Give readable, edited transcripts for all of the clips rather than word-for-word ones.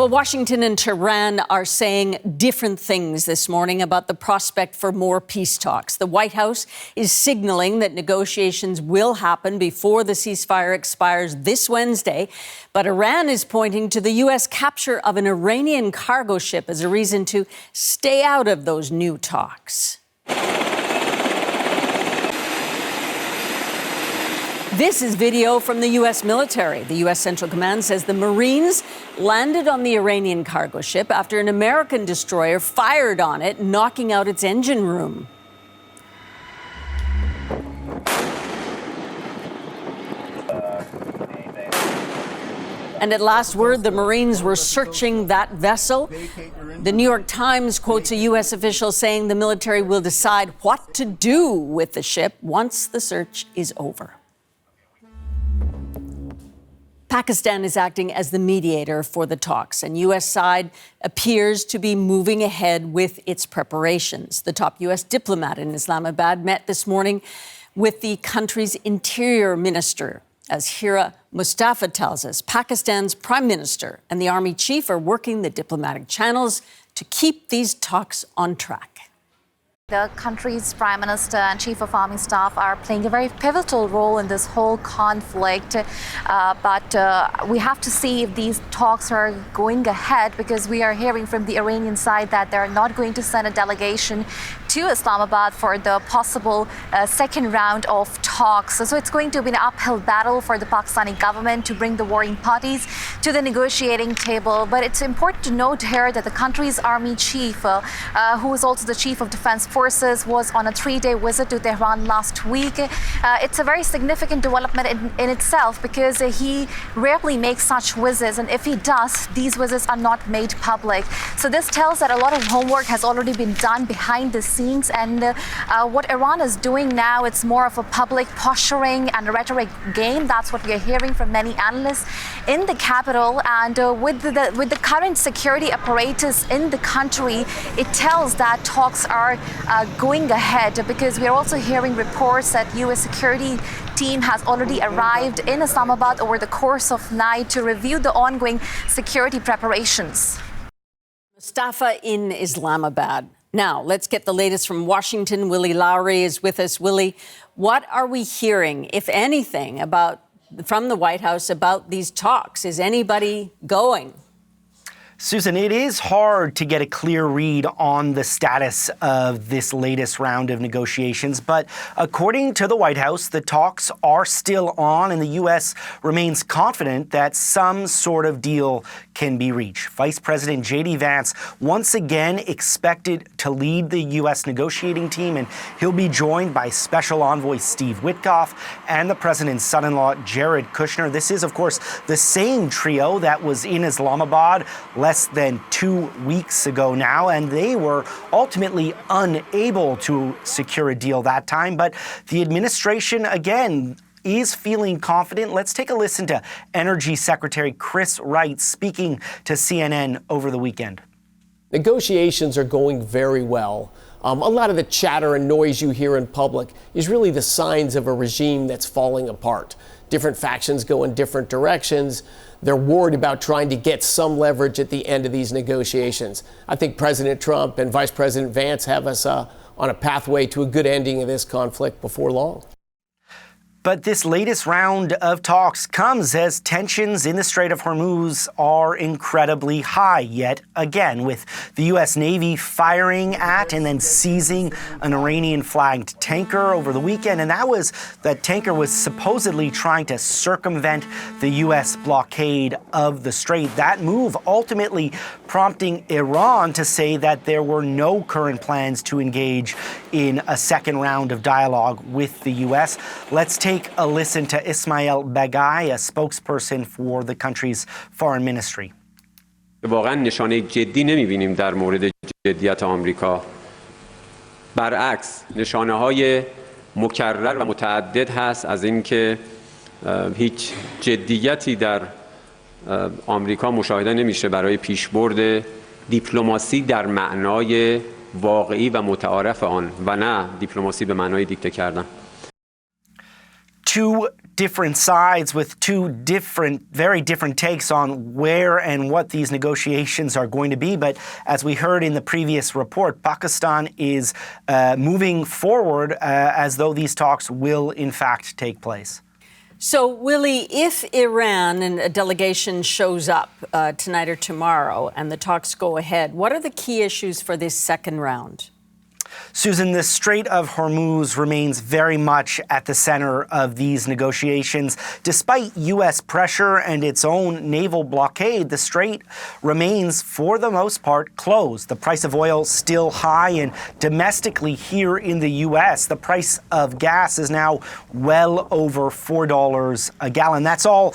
Well, Washington and Tehran are saying different things this morning about the prospect for more peace talks. The White House is signaling that negotiations will happen before the ceasefire expires this Wednesday. But Iran is pointing to the U.S. capture of an Iranian cargo ship as a reason to stay out of those new talks. This is video from the U.S. military. The U.S. Central Command says the Marines landed on the Iranian cargo ship after an American destroyer fired on it, knocking out its engine room. And at last word, the Marines were searching that vessel. The New York Times quotes a U.S. official saying the military will decide what to do with the ship once the search is over. Pakistan is acting as the mediator for the talks, and U.S. side appears to be moving ahead with its preparations. The top U.S. diplomat in Islamabad met this morning with the country's interior minister. As Hira Mustafa tells us, Pakistan's prime minister and the army chief are working the diplomatic channels to keep these talks on track. The country's prime minister and chief of army staff are playing a very pivotal role in this whole conflict. But we have to see if these talks are going ahead, because we are hearing from the Iranian side that they're not going to send a delegation to Islamabad for the possible second round of talks. So it's going to be an uphill battle for the Pakistani government to bring the warring parties to the negotiating table. But it's important to note here that the country's army chief, who is also the chief of defense forces, was on a 3-day visit to Tehran last week. It's a very significant development in itself, because he rarely makes such visits, and if he does, these visits are not made public. So this tells that a lot of homework has already been done behind the scenes, and what Iran is doing now, it's more of a public posturing and a rhetoric game. That's what we are hearing from many analysts in the capital. And with the current security apparatus in the country, it tells that talks are going ahead, because we are also hearing reports that U.S. security team has already arrived in Islamabad over the course of night to review the ongoing security preparations. Mustafa in Islamabad. Now, let's get the latest from Washington. Willie Lowry is with us. Willie, what are we hearing, if anything, from the White House about these talks? Is anybody going? Susan, it is hard to get a clear read on the status of this latest round of negotiations, but according to the White House, the talks are still on, and the U.S. remains confident that some sort of deal can be reached. Vice President J.D. Vance once again expected to lead the U.S. negotiating team, and he'll be joined by Special Envoy Steve Witkoff and the president's son-in-law, Jared Kushner. This is, of course, the same trio that was in Islamabad less than 2 weeks ago now, and they were ultimately unable to secure a deal that time. But the administration, again, is feeling confident. Let's take a listen to Energy Secretary Chris Wright speaking to CNN over the weekend. Negotiations are going very well. A lot of the chatter and noise you hear in public is really the signs of a regime that's falling apart. Different factions go in different directions. They're worried about trying to get some leverage at the end of these negotiations. I think President Trump and Vice President Vance have us on a pathway to a good ending of this conflict before long. But this latest round of talks comes as tensions in the Strait of Hormuz are incredibly high yet again, with the U.S. Navy firing at and then seizing an Iranian-flagged tanker over the weekend. And that tanker was supposedly trying to circumvent the U.S. blockade of the strait. That move ultimately prompting Iran to say that there were no current plans to engage in a second round of dialogue with the U.S. Let's take a listen to Ismail Bagai, a spokesperson for the country's foreign ministry. واقعا نشانه جدی نمی‌بینیم در مورد جدیت آمریکا. برعکس نشانه‌های مکرر و متعدد هست از اینکه هیچ جدیتی در آمریکا مشاهده نمیشه برای پیشبرد دیپلماسی در معنای واقعی و متعارف آن و نه دیپلماسی به معنای دیکته کردن. two different sides with very different takes on where and what these negotiations are going to be. But as we heard in the previous report, Pakistan is moving forward as though these talks will in fact take place. So, Willie, if Iran and a delegation shows up tonight or tomorrow and the talks go ahead, what are the key issues for this second round? Susan, the Strait of Hormuz remains very much at the center of these negotiations. Despite U.S. pressure and its own naval blockade, the strait remains, for the most part, closed. The price of oil still high, and domestically here in the U.S., the price of gas is now well over $4 a gallon. That's all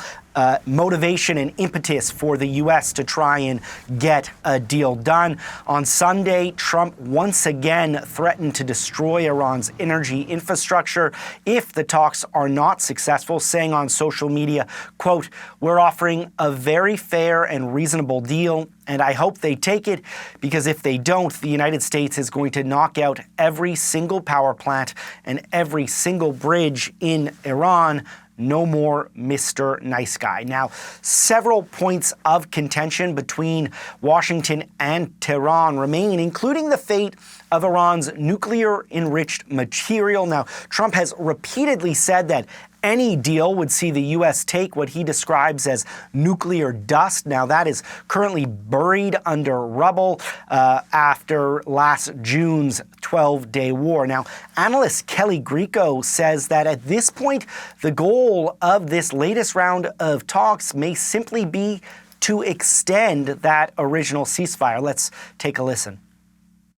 motivation and impetus for the U.S. to try and get a deal done. On Sunday, Trump once again threatened to destroy Iran's energy infrastructure if the talks are not successful, saying on social media, quote, "We're offering a very fair and reasonable deal, and I hope they take it, because if they don't, the United States is going to knock out every single power plant and every single bridge in Iran. No more Mr. Nice Guy." Now, several points of contention between Washington and Tehran remain, including the fate of Iran's nuclear-enriched material. Now, Trump has repeatedly said that any deal would see the U.S. take what he describes as nuclear dust. Now, that is currently buried under rubble after last June's 12-day war. Now, analyst Kelly Grieco says that at this point, the goal of this latest round of talks may simply be to extend that original ceasefire. Let's take a listen.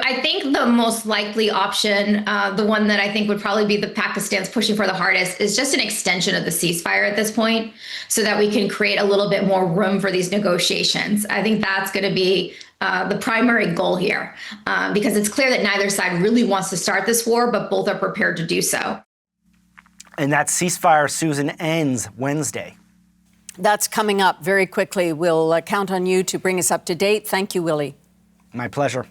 I think the most likely option, the one that I think would probably be the Pakistan's pushing for the hardest, is just an extension of the ceasefire at this point so that we can create a little bit more room for these negotiations. I think that's going to be the primary goal here, because it's clear that neither side really wants to start this war, but both are prepared to do so. And that ceasefire, Susan, ends Wednesday. That's coming up very quickly. We'll count on you to bring us up to date. Thank you, Willie. My pleasure.